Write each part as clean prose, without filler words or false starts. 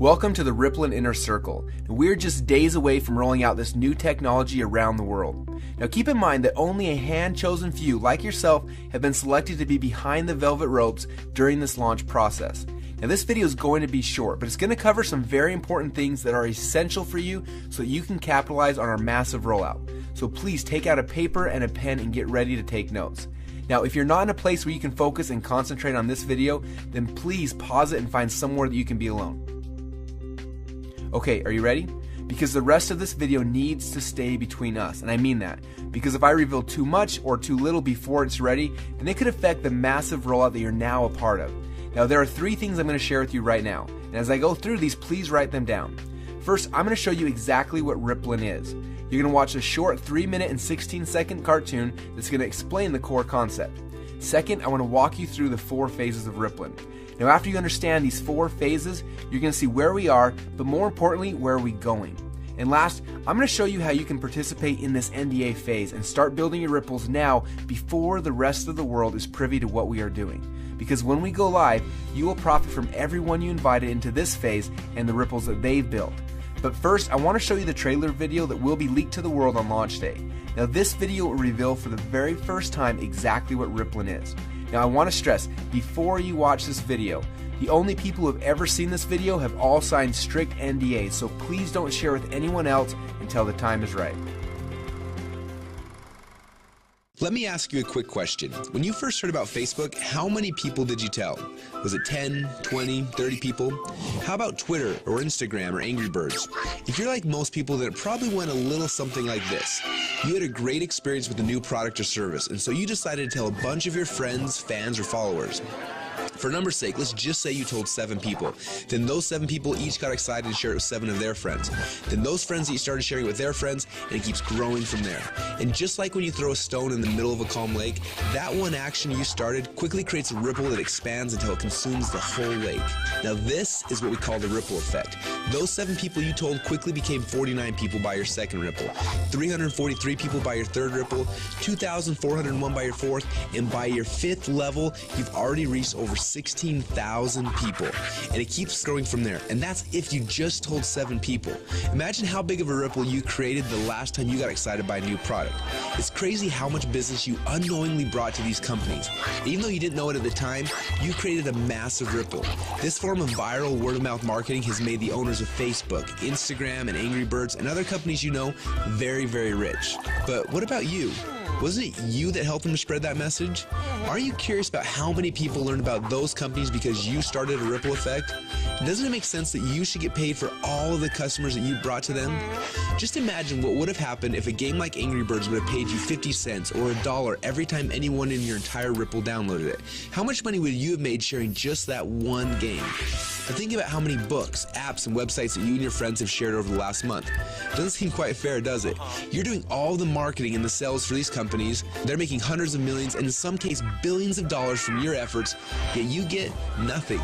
Welcome to the Rippln Inner Circle. We're just days away from rolling out this new technology around the world. Now keep in mind that only a hand-chosen few like yourself have been selected to be behind the velvet ropes during this launch process. Now this video is going to be short, but it's going to cover some very important things that are essential for you so that you can capitalize on our massive rollout. So please take out a paper and a pen and get ready to take notes. Now if you're not in a place where you can focus and concentrate on this video, then please pause it and find somewhere that you can be alone. Okay, are you ready? Because the rest of this video needs to stay between us, and I mean that. Because if I reveal too much or too little before it's ready, then it could affect the massive rollout that you're now a part of. Now there are 3 things I'm going to share with you right now, and as I go through these, please write them down. First, I'm going to show you exactly what Rippln is. You're going to watch a short 3-minute and 16-second cartoon that's going to explain the core concept. Second, I want to walk you through the 4 phases of Rippln. Now after you understand these 4 phases, you're going to see where we are, but more importantly, where are we going. And last, I'm going to show you how you can participate in this NDA phase and start building your ripples now before the rest of the world is privy to what we are doing. Because when we go live, you will profit from everyone you invited into this phase and the ripples that they've built. But first, I want to show you the trailer video that will be leaked to the world on launch day. Now this video will reveal for the very first time exactly what Rippln is. Now I want to stress, before you watch this video, the only people who have ever seen this video have all signed strict NDAs, so please don't share with anyone else until the time is right. Let me ask you a quick question. When you first heard about Facebook, how many people did you tell? Was it 10, 20, 30 people? How about Twitter or Instagram or Angry Birds? If you're like most people, then it probably went a little something like this. You had a great experience with a new product or service, and so you decided to tell a bunch of your friends, fans, or followers. For numbers' sake, let's just say you told 7 people. Then those 7 people each got excited and shared it with 7 of their friends. Then those friends each started sharing it with their friends, and it keeps growing from there. And just like when you throw a stone in the middle of a calm lake, that one action you started quickly creates a ripple that expands until it consumes the whole lake. Now this is what we call the ripple effect. Those 7 people you told quickly became 49 people by your second ripple, 343 people by your third ripple, 2,401 by your fourth, and by your 5th level, you've already reached over 16,000 people, and it keeps growing from there. And that's if you just told 7 people. Imagine how big of a ripple you created the last time you got excited by a new product. It's crazy how much business you unknowingly brought to these companies. And even though you didn't know it at the time, you created a massive ripple. This form of viral word-of-mouth marketing has made the owners of Facebook, Instagram, and Angry Birds, and other companies you know very, very rich. But what about you? Wasn't it you that helped them to spread that message? Aren't you curious about how many people learned about those companies because you started a ripple effect? Doesn't it make sense that you should get paid for all of the customers that you brought to them? Just imagine what would have happened if a game like Angry Birds would have paid you 50 cents or $1 every time anyone in your entire Ripple downloaded it. How much money would you have made sharing just that one game? Now think about how many books, apps, and websites that you and your friends have shared over the last month. Doesn't seem quite fair, does it? You're doing all the marketing and the sales for these companies. They're making hundreds of millions and in some cases billions of dollars from your efforts, yet you get nothing.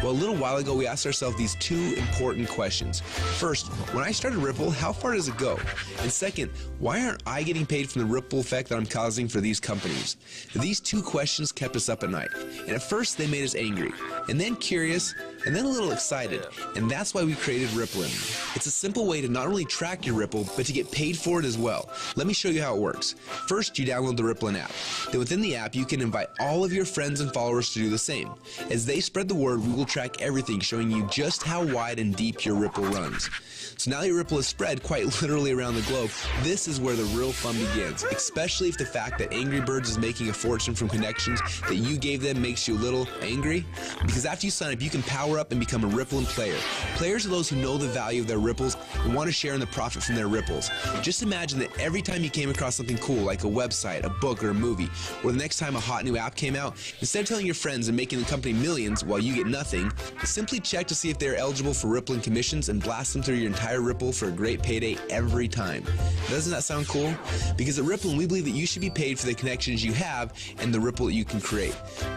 Well, a little while ago, we asked ourselves these 2 important questions. First, when I started Ripple, how far does it go? And second, why aren't I getting paid from the ripple effect that I'm causing for these companies? These 2 questions kept us up at night. And at first, they made us angry, and then curious, and then a little excited. And that's why we created Rippln. It's a simple way to not only track your Ripple, but to get paid for it as well. Let me show you how it works. First, you download the Rippln app. Then within the app, you can invite all of your friends and followers to do the same. As they spread the word, we will track everything, showing you just how wide and deep your Ripple runs. So now your Ripple is spread quite literally around the globe. This is where the real fun begins, especially if the fact that Angry Birds is making a fortune from connections that you gave them makes you a little angry. Because after you sign up, you can power up and become a Rippln player. Players are those who know the value of their ripples and want to share in the profit from their ripples. Just imagine that every time you came across something cool like a website, a book, or a movie, or the next time a hot new app came out, instead of telling your friends and making the company millions while you get nothing, simply check to see if they're eligible for Rippln commissions and blast them through your entire Ripple for a great payday every time. Doesn't that sound cool? Because at Rippln, we believe that you should be paid for the connections you have and the ripple that you can create.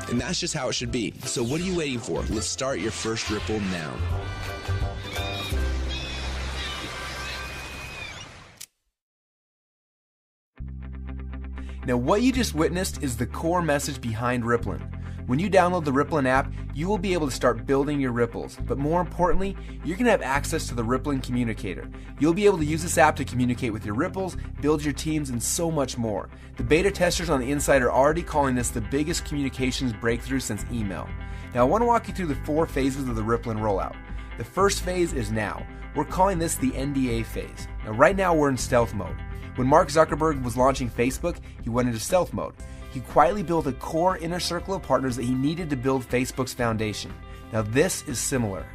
And that's just how it should be. So what are you waiting for? Let's start your first Ripple now. Now what you just witnessed is the core message behind Rippln. When you download the Rippln app, you will be able to start building your ripples, but more importantly, you're going to have access to the Rippln communicator. You'll be able to use this app to communicate with your ripples, build your teams, and so much more. The beta testers on the inside are already calling this the biggest communications breakthrough since email. Now I want to walk you through the 4 phases of the Rippln rollout. The first phase is now. We're calling this the NDA phase. Now right now we're in stealth mode. When Mark Zuckerberg was launching Facebook, he went into stealth mode. He quietly built a core inner circle of partners that he needed to build Facebook's foundation. Now this is similar.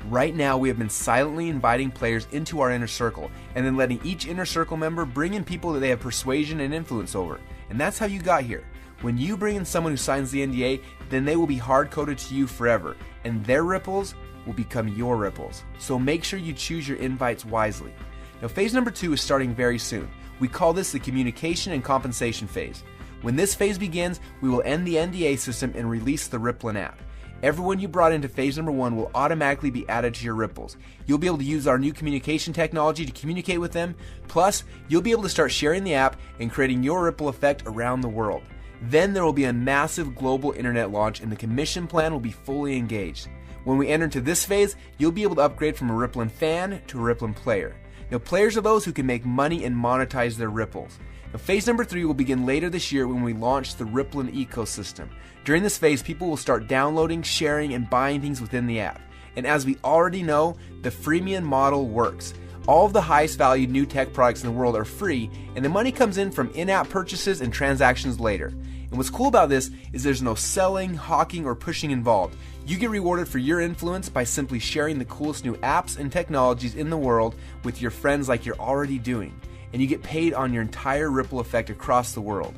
Right now we have been silently inviting players into our inner circle and then letting each inner circle member bring in people that they have persuasion and influence over. And that's how you got here. When you bring in someone who signs the NDA, then they will be hard-coded to you forever, and their ripples will become your ripples. So make sure you choose your invites wisely. Now phase number 2 is starting very soon. We call this the communication and compensation phase. When this phase begins, we will end the NDA system and release the Rippln app. Everyone you brought into phase number 1 will automatically be added to your ripples. You'll be able to use our new communication technology to communicate with them, plus you'll be able to start sharing the app and creating your ripple effect around the world. Then there will be a massive global internet launch and the commission plan will be fully engaged. When we enter into this phase, you'll be able to upgrade from a Rippln fan to a Rippln player. Now players are those who can make money and monetize their ripples. Now phase number 3 will begin later this year when we launch the Rippln ecosystem. During this phase, people will start downloading, sharing, and buying things within the app. And as we already know, the freemium model works. All of the highest valued new tech products in the world are free, and the money comes in from in-app purchases and transactions later. And what's cool about this is there's no selling, hawking, or pushing involved. You get rewarded for your influence by simply sharing the coolest new apps and technologies in the world with your friends like you're already doing. And you get paid on your entire ripple effect across the world.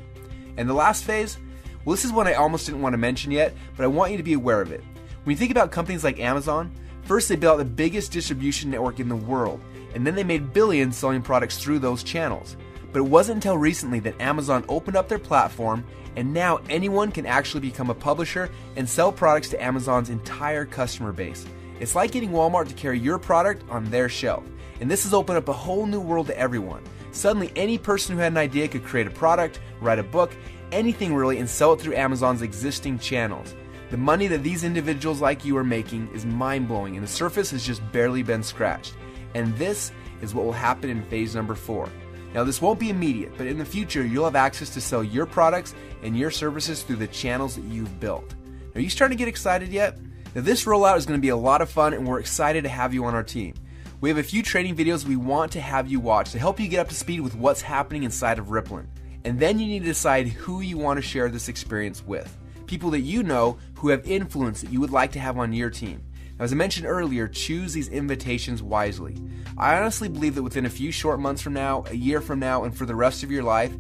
And the last phase? Well, this is one I almost didn't want to mention yet, but I want you to be aware of it. When you think about companies like Amazon, first they built the biggest distribution network in the world, and then they made billions selling products through those channels. But it wasn't until recently that Amazon opened up their platform, and now anyone can actually become a publisher and sell products to Amazon's entire customer base. It's like getting Walmart to carry your product on their shelf. And this has opened up a whole new world to everyone. Suddenly any person who had an idea could create a product, write a book, anything really, and sell it through Amazon's existing channels. The money that these individuals like you are making is mind-blowing, and the surface has just barely been scratched. And this is what will happen in phase number 4. Now this won't be immediate, but in the future you'll have access to sell your products and your services through the channels that you've built. Are you starting to get excited yet? Now this rollout is going to be a lot of fun, and we're excited to have you on our team. We have a few training videos we want to have you watch to help you get up to speed with what's happening inside of Rippln. And then you need to decide who you want to share this experience with. People that you know who have influence that you would like to have on your team. Now, as I mentioned earlier, choose these invitations wisely. I honestly believe that within a few short months from now, a year from now, and for the rest of your life,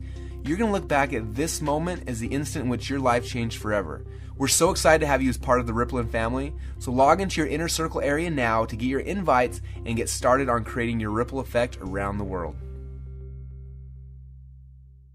you're going to look back at this moment as the instant in which your life changed forever. We're so excited to have you as part of the Rippln family, so log into your inner circle area now to get your invites and get started on creating your ripple effect around the world.